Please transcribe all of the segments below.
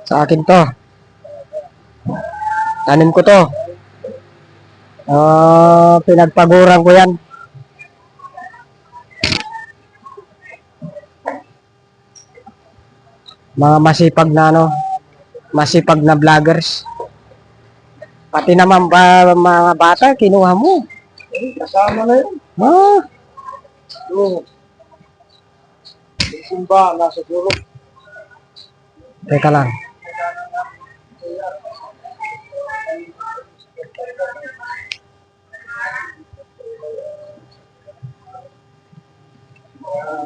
Sa akin to. Tanim ko to. Pinagpaguran ko yan. Mga masipag na vloggers. Pati naman mga bata, kinuha mo. Kasama na yun. Ah, Oo. Yung simba, nasa dulo. teka lang.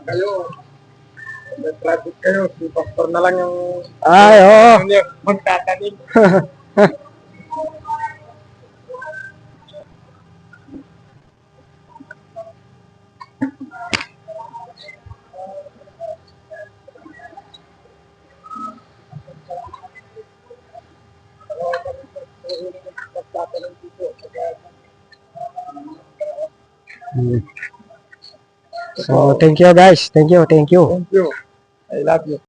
Kayo, nag-traffic kayo. Si Pastor na lang yung Ay, oo. magtatanim. So, thank you guys. Thank you. Thank you. I love you.